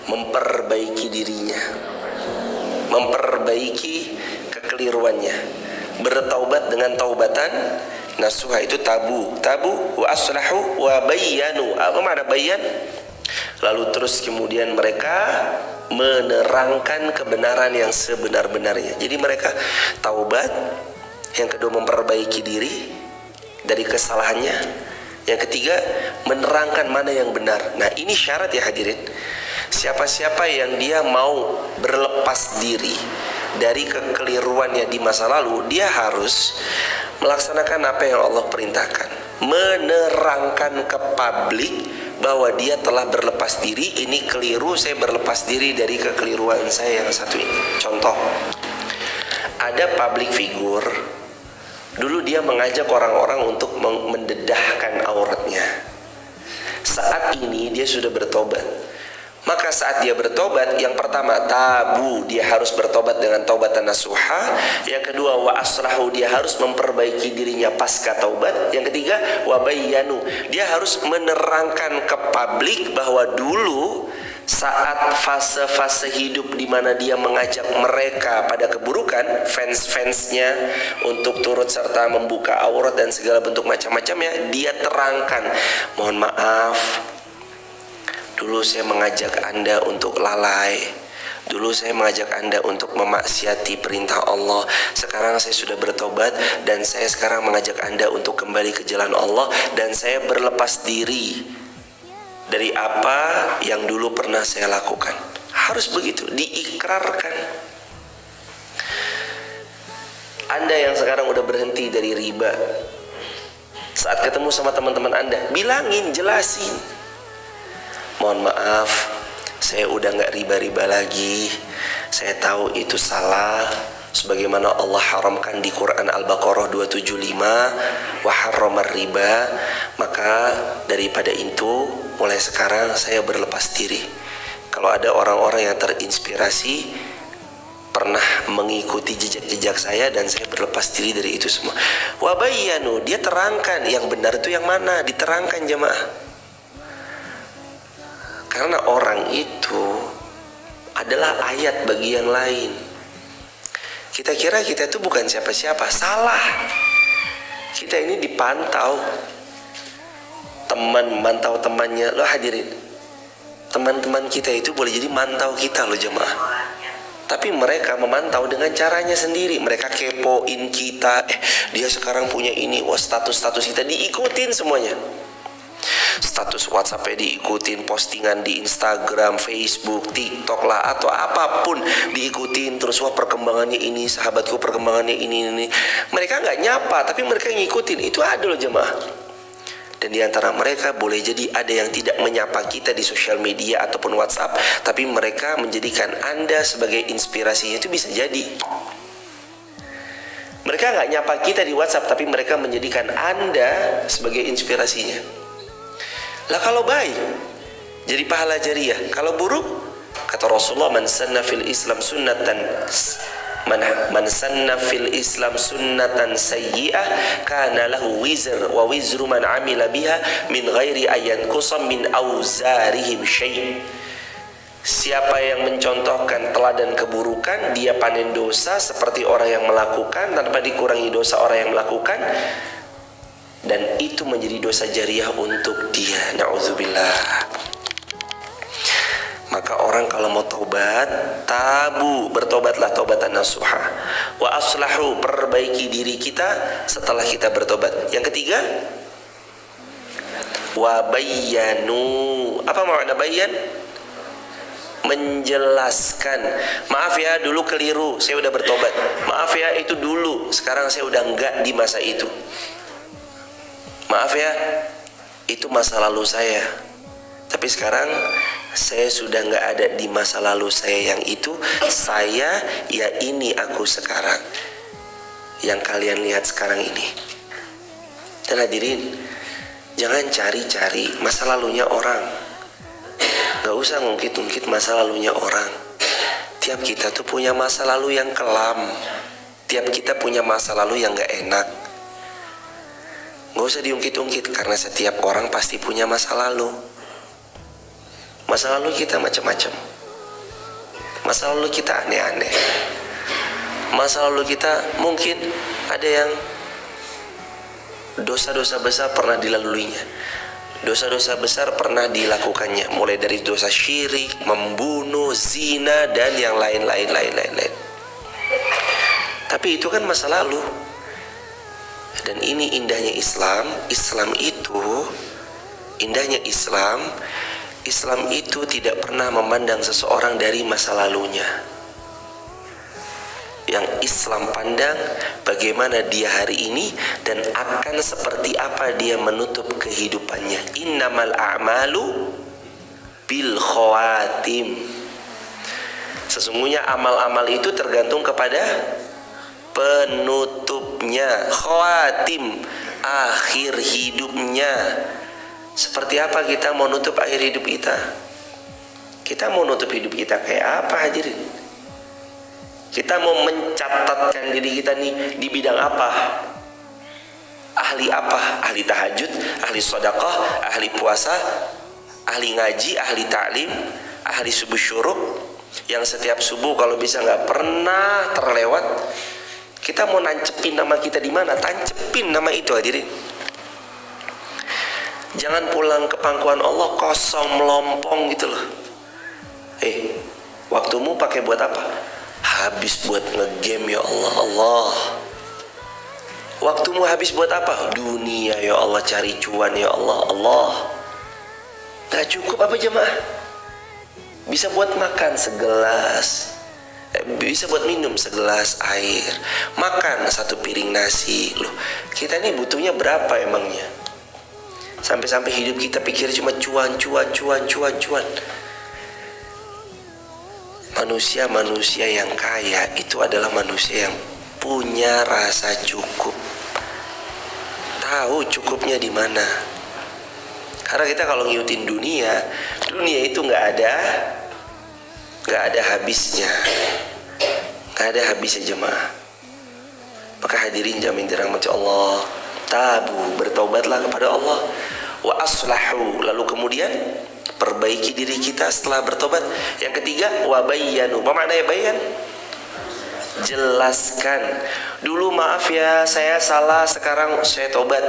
Memperbaiki dirinya, memperbaiki kekeliruannya, bertaubat dengan taubatan nasuha, itu tabu. Wa aslahu wa bayyanu, apa makna bayyan? Lalu terus kemudian mereka menerangkan kebenaran yang sebenar-benarnya. Jadi mereka taubat, yang kedua memperbaiki diri dari kesalahannya, yang ketiga menerangkan mana yang benar. Nah ini syarat ya hadirin. Siapa-siapa yang dia mau berlepas diri dari kekeliruannya di masa lalu, dia harus melaksanakan apa yang Allah perintahkan, menerangkan ke publik bahwa dia telah berlepas diri. Ini keliru, saya berlepas diri dari kekeliruan saya yang satu ini. Contoh, ada public figure, dulu dia mengajak orang-orang untuk mendedahkan auratnya. Saat ini dia sudah bertobat. Maka saat dia bertobat, yang pertama tabu, dia harus bertobat dengan taubatan nasuha. Yang kedua wa aslahu, dia harus memperbaiki dirinya pasca taubat. Yang ketiga wa bayyanu, dia harus menerangkan ke publik bahwa dulu saat fase-fase hidup di mana dia mengajak mereka pada keburukan, fans-fansnya untuk turut serta membuka aurat dan segala bentuk macam-macamnya, dia terangkan, mohon maaf, dulu saya mengajak Anda untuk lalai, dulu saya mengajak Anda untuk memaksiati perintah Allah. Sekarang saya sudah bertobat, dan saya sekarang mengajak Anda untuk kembali ke jalan Allah, dan saya berlepas diri dari apa yang dulu pernah saya lakukan. Harus begitu, diikrarkan. Anda yang sekarang udah berhenti dari riba, saat ketemu sama teman-teman Anda, bilangin, jelasin, mohon maaf, saya udah gak riba-riba lagi. Saya tahu itu salah, sebagaimana Allah haramkan di Quran Al-Baqarah 275, wa harramar riba. Maka daripada itu, mulai sekarang saya berlepas diri. Kalau ada orang-orang yang terinspirasi, pernah mengikuti jejak-jejak saya, dan saya berlepas diri dari itu semua. Wa bayyanu, dia terangkan yang benar itu yang mana, diterangkan jemaah. Karena orang itu adalah ayat bagi yang lain. Kita kira kita itu bukan siapa-siapa. Salah. Kita ini dipantau. Teman memantau temannya. Lo hadirin, teman-teman kita itu boleh jadi mantau kita loh jemaah. Tapi mereka memantau dengan caranya sendiri. Mereka kepoin kita. Dia sekarang punya ini. Wah, status-status kita diikutin semuanya. Status WhatsApp-nya diikutin, postingan di Instagram, Facebook, TikTok lah, atau apapun diikutin. Terus wah perkembangannya ini, sahabatku perkembangannya ini. Mereka nggak nyapa, tapi mereka ngikutin. Itu ada loh jemaah. Dan di antara mereka boleh jadi ada yang tidak menyapa kita di sosial media ataupun WhatsApp, tapi mereka menjadikan Anda sebagai inspirasinya. Itu bisa jadi. Mereka nggak nyapa kita di WhatsApp, tapi mereka menjadikan Anda sebagai inspirasinya. Lah kalau baik, jadi pahala jariah. Kalau buruk, kata Rasulullah, man sanna fil Islam sunnatan Man sanna fil Islam sunnatan sayyi'ah kana lahu wizr wa wizru man amila biha min ghairi ayan kusam min auzarihim syai'. Siapa yang mencontohkan teladan keburukan, dia panen dosa seperti orang yang melakukan tanpa dikurangi dosa orang yang melakukan, dan itu menjadi dosa jariah untuk dia. Na'udzubillah. Maka orang kalau mau taubat, bertobatlah taubatan nasuha. Wa aslahu, perbaiki diri kita setelah kita bertobat. Yang ketiga, wa bayyanu. Apa makna bayyan? Menjelaskan. Maaf ya, dulu keliru, saya udah bertobat. Maaf ya, itu dulu, sekarang saya udah enggak di masa itu. Maaf ya, itu masa lalu saya. Tapi sekarang saya sudah nggak ada di masa lalu saya yang itu. Saya ya ini aku sekarang, yang kalian lihat sekarang ini. Dan hadirin, jangan cari-cari masa lalunya orang. Nggak usah ngungkit-ngungkit masa lalunya orang. Tiap kita tuh punya masa lalu yang kelam. Tiap kita punya masa lalu yang nggak enak. Nggak usah diungkit-ungkit, karena setiap orang pasti punya masa lalu. Masa lalu kita macam-macam. Masa lalu kita aneh-aneh. Masa lalu kita mungkin ada yang dosa-dosa besar pernah dilaluinya. Dosa-dosa besar pernah dilakukannya, mulai dari dosa syirik, membunuh, zina, dan yang lain-lain. Tapi itu kan masa lalu. Dan ini indahnya Islam. Islam itu tidak pernah memandang seseorang dari masa lalunya. Yang Islam pandang bagaimana dia hari ini dan akan seperti apa dia menutup kehidupannya. Innamal a'malu bil khawatim. Sesungguhnya amal-amal itu tergantung kepada penutupnya. Khawatim, akhir hidupnya. Seperti apa kita mau nutup akhir hidup kita? Kita mau nutup hidup kita kayak apa hadirin? Kita mau mencatatkan diri kita nih di bidang apa? Ahli apa? Ahli tahajud, ahli sedekah, ahli puasa, ahli ngaji, ahli ta'lim, ahli subuh syuruk, yang setiap subuh kalau bisa nggak pernah terlewat. Kita mau nancepin nama kita di mana? Tancepin nama itu hadirin. Jangan pulang ke pangkuan Allah kosong melompong gitu loh. Waktumu pakai buat apa? Habis buat ngegame ya Allah. Waktumu habis buat apa? Dunia ya Allah, cari cuan ya Allah. Gak cukup apa jemaah? Bisa buat makan segelas, bisa buat minum segelas air, makan satu piring nasi. Loh, kita ini butuhnya berapa emangnya? Sampai-sampai hidup kita pikir cuma cuan. Manusia yang kaya itu adalah manusia yang punya rasa cukup. Tahu cukupnya di mana. Karena kita kalau ngikutin dunia itu nggak ada habisnya. Nggak ada habisnya jemaah. Maka hadirin jamin dirahmati Allah. Bertaubatlah kepada Allah. Wa aslahu, lalu kemudian perbaiki diri kita setelah bertobat. Yang ketiga, wa bayyanu. Apa maknanya bayan? jelaskan. Dulu maaf ya, saya salah, sekarang saya tobat.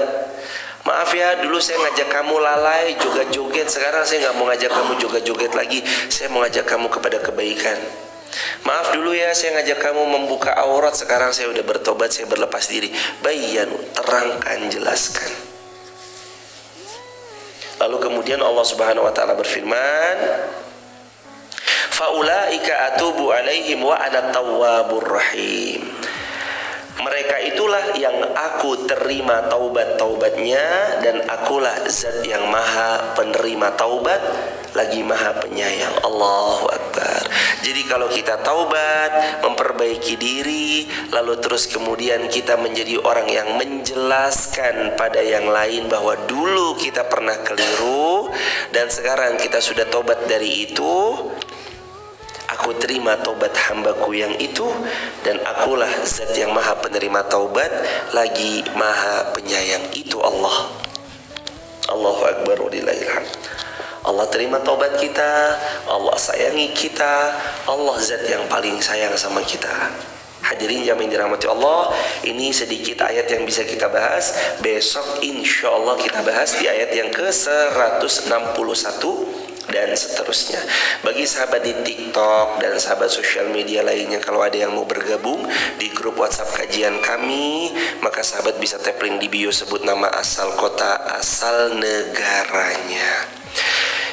Maaf ya, dulu saya ngajak kamu lalai, joget-joget, sekarang saya nggak mau ngajak kamu joget-joget lagi, saya mau ngajak kamu kepada kebaikan. Maaf dulu ya, saya ngajak kamu membuka aurat, sekarang saya udah bertobat, saya berlepas diri. Bayanu, terangkan, jelaskan. Lalu kemudian Allah Subhanahu wa taala berfirman, faulaika atubu alaihim wa ana tawwabur rahim. Mereka itulah yang aku terima taubat-taubatnya, dan akulah zat yang maha penerima taubat lagi maha penyayang. Allahu Akbar. Jadi kalau kita taubat, memperbaiki diri, lalu terus kemudian kita menjadi orang yang menjelaskan pada yang lain bahwa dulu kita pernah keliru dan sekarang kita sudah taubat dari itu. Aku terima taubat hambaku yang itu, dan akulah zat yang maha penerima taubat lagi maha penyayang. Itu Allah. Allahu Akbar walillahil hamd. Allah terima taubat kita, Allah sayangi kita, Allah zat yang paling sayang sama kita. Hadirin jamaah yang dirahmati Allah, ini sedikit ayat yang bisa kita bahas. Besok insya Allah kita bahas di ayat yang ke-161 dan seterusnya. Bagi sahabat di TikTok dan sahabat sosial media lainnya, kalau ada yang mau bergabung di grup WhatsApp kajian kami, maka sahabat bisa tap link di bio, sebut nama, asal kota, asal negaranya.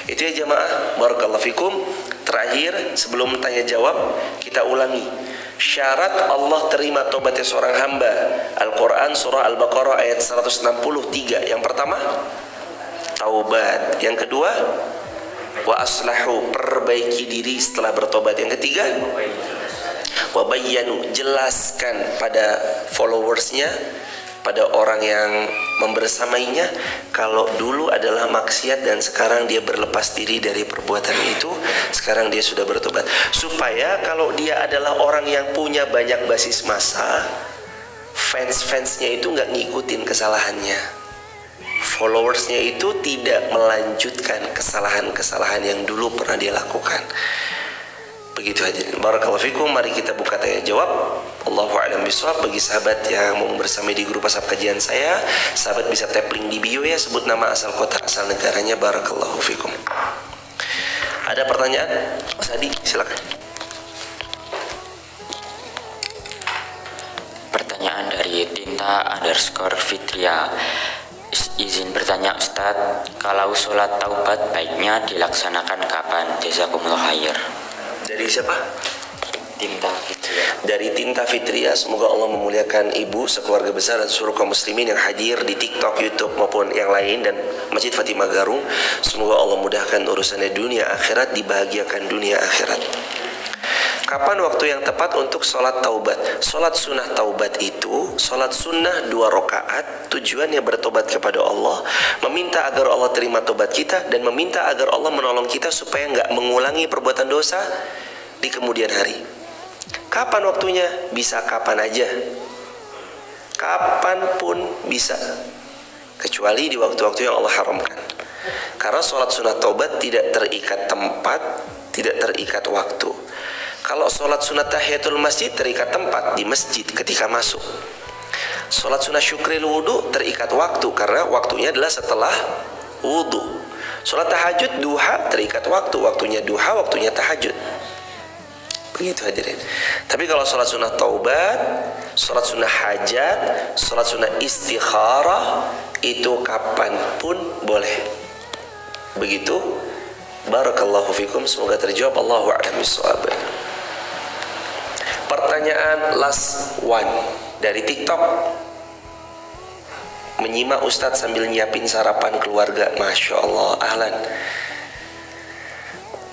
Itu ya jamaah, barakallahu fikum. Terakhir sebelum tanya jawab, kita ulangi syarat Allah terima taubatnya seorang hamba. Al-Quran surah Al-Baqarah ayat 163. Yang pertama, taubat. Yang kedua, wa aslahu, perbaiki diri setelah bertobat. Yang ketiga, wa bayyanu, jelaskan pada followersnya, pada orang yang membersamainya, kalau dulu adalah maksiat dan sekarang dia berlepas diri dari perbuatan itu, sekarang dia sudah bertobat. Supaya kalau dia adalah orang yang punya banyak basis massa, fans-fansnya itu nggak ngikutin kesalahannya, followersnya itu tidak melanjutkan kesalahan-kesalahan yang dulu pernah dia lakukan. Begitu hadirin. Barakallahu fikum. Mari kita buka tanya jawab. Allahu a'lam bishawab. Bagi sahabat yang mau bersama di grup WhatsApp kajian saya, sahabat bisa tap link di bio ya, sebut nama, asal kota, asal negaranya. Barakallahu fikum. Ada pertanyaan? Mas Adi, silakan. Pertanyaan dari Tinta_Fitria. Izin bertanya Ustadz, kalau sholat taubat baiknya dilaksanakan kapan? Jazakumullah khair. Dari siapa? Tinta Fitria. Dari Tinta Fitria. Semoga Allah memuliakan ibu, sekeluarga besar, dan seluruh kaum muslimin yang hadir di TikTok, YouTube maupun yang lain, dan Masjid Fatimah Garung. Semoga Allah mudahkan urusannya dunia akhirat, dibahagiakan dunia akhirat. Kapan waktu yang tepat untuk sholat taubat? Sholat sunnah taubat itu sholat sunnah 2 rakaat, tujuannya bertobat kepada Allah, meminta agar Allah terima taubat kita, dan meminta agar Allah menolong kita supaya nggak mengulangi perbuatan dosa di kemudian hari. Kapan waktunya? Bisa kapan aja, kapanpun bisa, kecuali di waktu-waktu yang Allah haramkan. Karena sholat sunnah taubat tidak terikat tempat, tidak terikat waktu. Kalau sholat sunat tahiyatul masjid terikat tempat, di masjid ketika masuk. Sholat sunat syukril wudu terikat waktu, karena waktunya adalah setelah wudu. Sholat tahajud duha terikat waktu, waktunya duha, waktunya tahajud. Begitu hadirin. Tapi kalau sholat sunat taubat, sholat sunat hajat, sholat sunat istikharah, itu kapanpun boleh. Begitu. Barakallahu fikum. Semoga terjawab. Allahu a'lam bishawab. Pertanyaan last one dari TikTok. Menyimak Ustadz sambil nyiapin sarapan keluarga. Masya Allah, ahlan.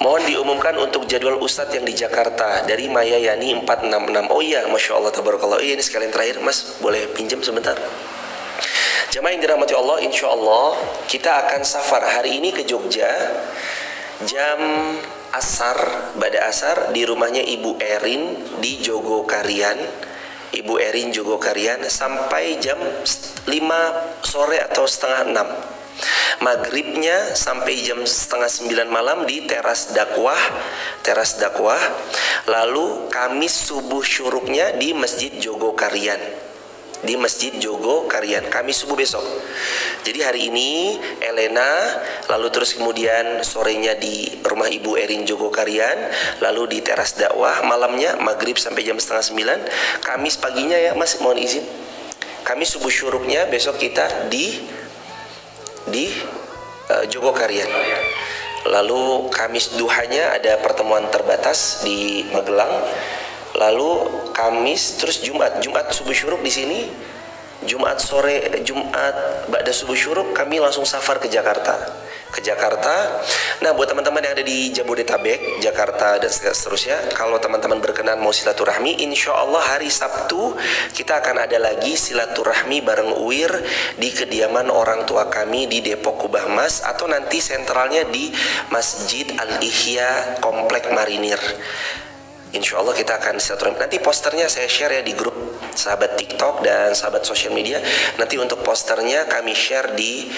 Mohon diumumkan untuk jadwal Ustadz yang di Jakarta. Dari Maya Yani 466. Oh iya, Masya Allah, tabarakallah. Ini sekalian terakhir, Mas, boleh pinjam sebentar? Jamaah yang dirahmati Allah, insya Allah kita akan safar hari ini ke Jogja. Jam asar, pada asar, di rumahnya Ibu Erin di Jogokarian. Ibu Erin Jogokarian sampai jam 5 sore atau setengah 6. Maghribnya sampai jam setengah 9 malam di teras dakwah. Lalu Kamis subuh syuruknya di Masjid Jogokarian. Kamis subuh besok. Jadi hari ini Elena, lalu terus kemudian sorenya di rumah Ibu Erin Jogokarian, lalu di teras dakwah, malamnya maghrib sampai jam setengah 9. Kamis paginya ya Mas, mohon izin, Kamis subuh syuruknya besok kita di Jogokarian. Lalu Kamis duhanya ada pertemuan terbatas di Magelang. Lalu Kamis terus Jumat subuh syuruk di sini. Jumat ba'da subuh syuruk kami langsung safar ke Jakarta. Nah, buat teman-teman yang ada di Jabodetabek, Jakarta dan seterusnya, kalau teman-teman berkenan mau silaturahmi, insya Allah hari Sabtu kita akan ada lagi silaturahmi bareng UIR di kediaman orang tua kami di Depok Kubah Mas, atau nanti sentralnya di Masjid Al-Ihya Komplek Marinir. Insya Allah kita akan silaturahmi. Nanti posternya saya share ya di grup sahabat TikTok dan sahabat sosial media. Nanti untuk posternya kami share di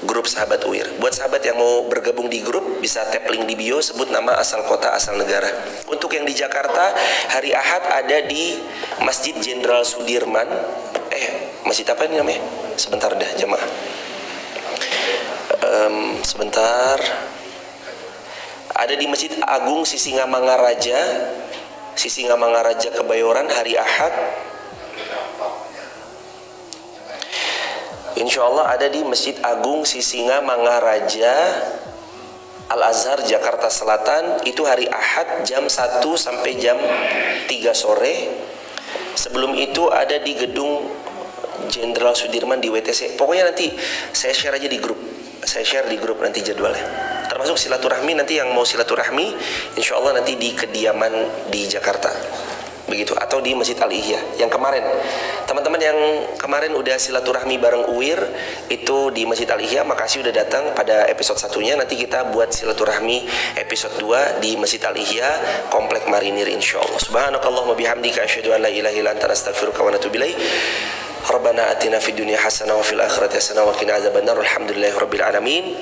grup sahabat UIR. Buat sahabat yang mau bergabung di grup, bisa tap link di bio, sebut nama, asal kota, asal negara. Untuk yang di Jakarta, hari Ahad ada di Masjid Jenderal Sudirman. Masjid apa ini namanya? Sebentar dah jemaah. Sebentar. Ada di Masjid Agung Sisingamangaraja Kebayoran hari Ahad. Insya Allah ada di Masjid Agung Sisingamangaraja Al-Azhar Jakarta Selatan, itu hari Ahad jam 1 sampai jam 3 sore. Sebelum itu ada di Gedung Jenderal Sudirman di WTC. Pokoknya nanti saya share aja di grup. Saya share di grup nanti jadwalnya. Termasuk silaturahmi, nanti yang mau silaturahmi insya Allah nanti di kediaman di Jakarta, begitu, atau di Masjid Al-Ihya yang kemarin. Teman-teman yang kemarin udah silaturahmi bareng UIR itu di Masjid Al-Ihya, makasih udah datang pada episode 1-nya. Nanti kita buat silaturahmi episode 2 di Masjid Al-Ihya Komplek Marinir insya Allah. Subhanakallahumma bihamdika asyhadu an la ilaha illa anta astaghfiruka wa atubu ilaik. Rabbana atina fid dunya hasanah wa fil akhirati hasanah wa qina adzabannar. Alhamdulillahirabbil alamin.